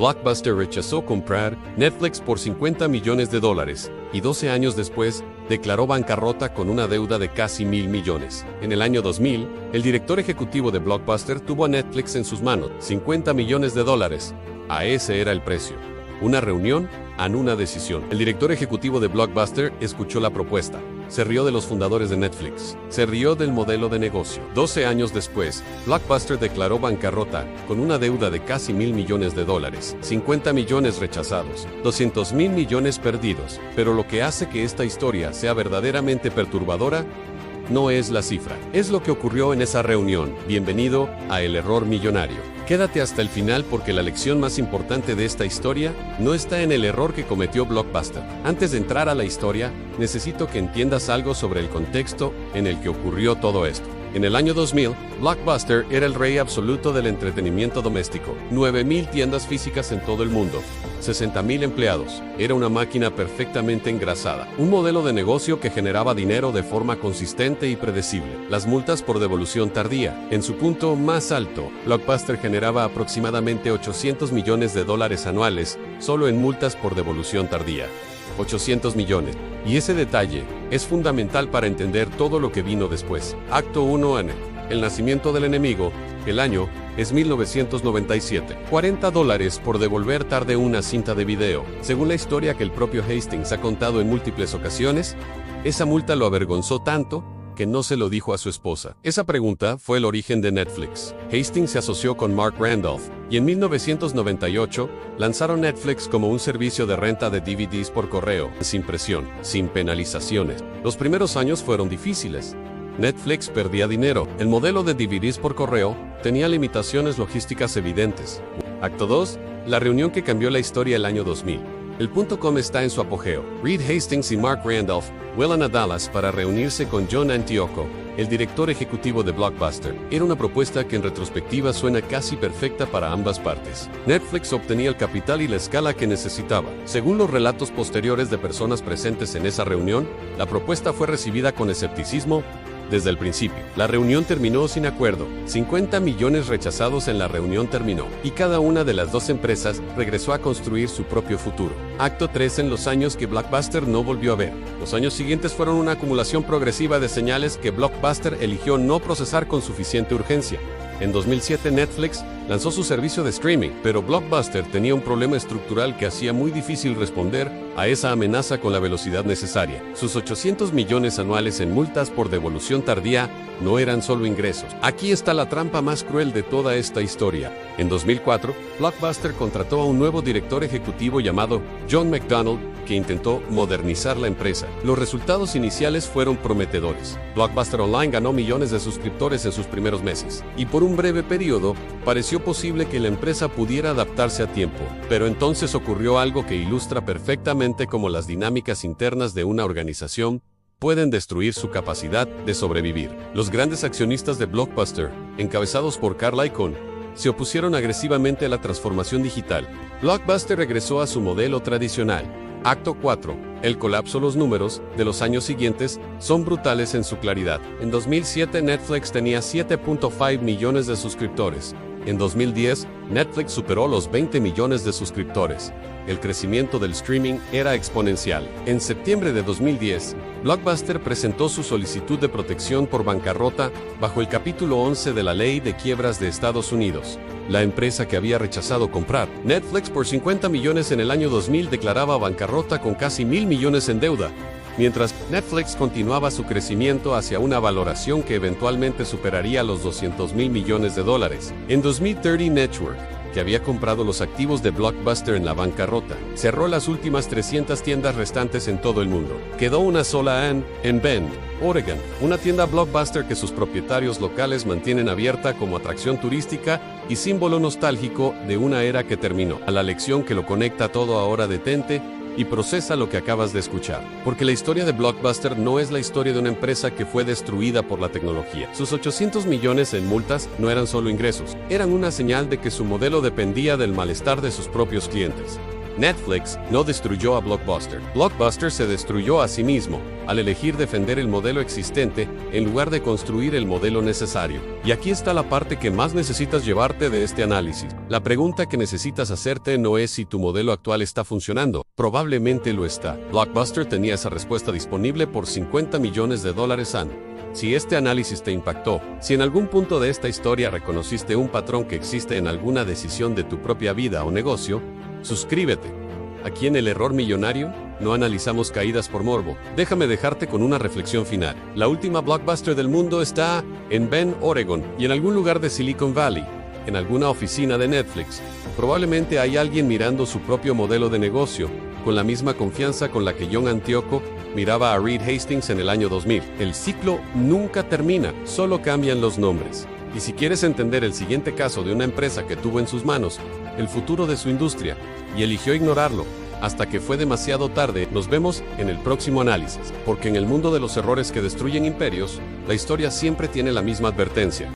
Blockbuster rechazó comprar Netflix por $50 millones y 12 años después declaró bancarrota con una deuda de casi $1.000 millones. En el año 2000, el director ejecutivo de Blockbuster tuvo a Netflix en sus manos, $50 millones. A ese era el precio. Una reunión, una decisión. El director ejecutivo de Blockbuster escuchó la propuesta. Se rió de los fundadores de Netflix. Se rió del modelo de negocio. 12 años después, Blockbuster declaró bancarrota con una deuda de casi $1.000 millones, 50 millones rechazados, 200.000 millones perdidos. Pero lo que hace que esta historia sea verdaderamente perturbadora no es la cifra, es lo que ocurrió en esa reunión. Bienvenido a El Error Millonario. Quédate hasta el final porque la lección más importante de esta historia no está en el error que cometió Blockbuster. Antes de entrar a la historia, necesito que entiendas algo sobre el contexto en el que ocurrió todo esto. En el año 2000, Blockbuster era el rey absoluto del entretenimiento doméstico. 9.000 tiendas físicas en todo el mundo. 60.000 empleados. Era una máquina perfectamente engrasada. Un modelo de negocio que generaba dinero de forma consistente y predecible. Las multas por devolución tardía. En su punto más alto, Blockbuster generaba aproximadamente $800 millones anuales solo en multas por devolución tardía. 800 millones. Y ese detalle es fundamental para entender todo lo que vino después. Acto 1. El nacimiento del enemigo. El año es 1997. $40 por devolver tarde una cinta de video. Según la historia que el propio Hastings ha contado en múltiples ocasiones, esa multa lo avergonzó tanto que no se lo dijo a su esposa. Esa pregunta fue el origen de Netflix. Hastings se asoció con Mark Randolph y en 1998 lanzaron Netflix como un servicio de renta de DVDs por correo, sin presión, sin penalizaciones. Los primeros años fueron difíciles. Netflix perdía dinero. El modelo de DVDs por correo tenía limitaciones logísticas evidentes. Acto 2. La reunión que cambió la historia el año 2000. El .com está en su apogeo. Reed Hastings y Mark Randolph vuelan a Dallas para reunirse con John Antioco, el director ejecutivo de Blockbuster. Era una propuesta que en retrospectiva suena casi perfecta para ambas partes. Netflix obtenía el capital y la escala que necesitaba. Según los relatos posteriores de personas presentes en esa reunión, la propuesta fue recibida con escepticismo desde el principio. La reunión terminó sin acuerdo. 50 millones rechazados en la reunión terminó. Y cada una de las dos empresas regresó a construir su propio futuro. Acto 3. En los años que Blockbuster no volvió a ver. Los años siguientes fueron una acumulación progresiva de señales que Blockbuster eligió no procesar con suficiente urgencia. En 2007 Netflix lanzó su servicio de streaming, pero Blockbuster tenía un problema estructural que hacía muy difícil responder a esa amenaza con la velocidad necesaria. Sus 800 millones anuales en multas por devolución tardía no eran solo ingresos. Aquí está la trampa más cruel de toda esta historia. En 2004, Blockbuster contrató a un nuevo director ejecutivo llamado John McDonald, que intentó modernizar la empresa. Los resultados iniciales fueron prometedores. Blockbuster Online ganó millones de suscriptores en sus primeros meses, y por un breve periodo pareció posible que la empresa pudiera adaptarse a tiempo. Pero entonces ocurrió algo que ilustra perfectamente cómo las dinámicas internas de una organización pueden destruir su capacidad de sobrevivir. Los grandes accionistas de Blockbuster, encabezados por Carl Icahn, se opusieron agresivamente a la transformación digital. Blockbuster regresó a su modelo tradicional. Acto 4. El colapso. Los números de los años siguientes son brutales en su claridad. En 2007 Netflix tenía 7.5 millones de suscriptores. En 2010, Netflix superó los 20 millones de suscriptores. El crecimiento del streaming era exponencial. En septiembre de 2010, Blockbuster presentó su solicitud de protección por bancarrota bajo el capítulo 11 de la Ley de Quiebras de Estados Unidos. La empresa que había rechazado comprar Netflix por 50 millones en el año 2000 declaraba bancarrota con casi $1.000 millones en deuda, mientras Netflix continuaba su crecimiento hacia una valoración que eventualmente superaría los $200.000 millones. En 2030 Network, que había comprado los activos de Blockbuster en la bancarrota, cerró las últimas 300 tiendas restantes en todo el mundo. Quedó una sola en Bend, Oregon, una tienda Blockbuster que sus propietarios locales mantienen abierta como atracción turística y símbolo nostálgico de una era que terminó. A la lección que lo conecta todo ahora: detente y procesa lo que acabas de escuchar. Porque la historia de Blockbuster no es la historia de una empresa que fue destruida por la tecnología. Sus 800 millones en multas no eran solo ingresos, eran una señal de que su modelo dependía del malestar de sus propios clientes. Netflix no destruyó a Blockbuster. Blockbuster se destruyó a sí mismo, al elegir defender el modelo existente en lugar de construir el modelo necesario. Y aquí está la parte que más necesitas llevarte de este análisis. La pregunta que necesitas hacerte no es si tu modelo actual está funcionando. Probablemente lo está. Blockbuster tenía esa respuesta disponible por $50 millones año. Si este análisis te impactó, si en algún punto de esta historia reconociste un patrón que existe en alguna decisión de tu propia vida o negocio, suscríbete. Aquí en El Error Millonario, no analizamos caídas por morbo. Déjame dejarte con una reflexión final. La última Blockbuster del mundo está en Bend, Oregon, y en algún lugar de Silicon Valley, en alguna oficina de Netflix. Probablemente hay alguien mirando su propio modelo de negocio, con la misma confianza con la que John Antioco miraba a Reed Hastings en el año 2000. El ciclo nunca termina, solo cambian los nombres. Y si quieres entender el siguiente caso de una empresa que tuvo en sus manos el futuro de su industria y eligió ignorarlo hasta que fue demasiado tarde, nos vemos en el próximo análisis. Porque en el mundo de los errores que destruyen imperios, la historia siempre tiene la misma advertencia.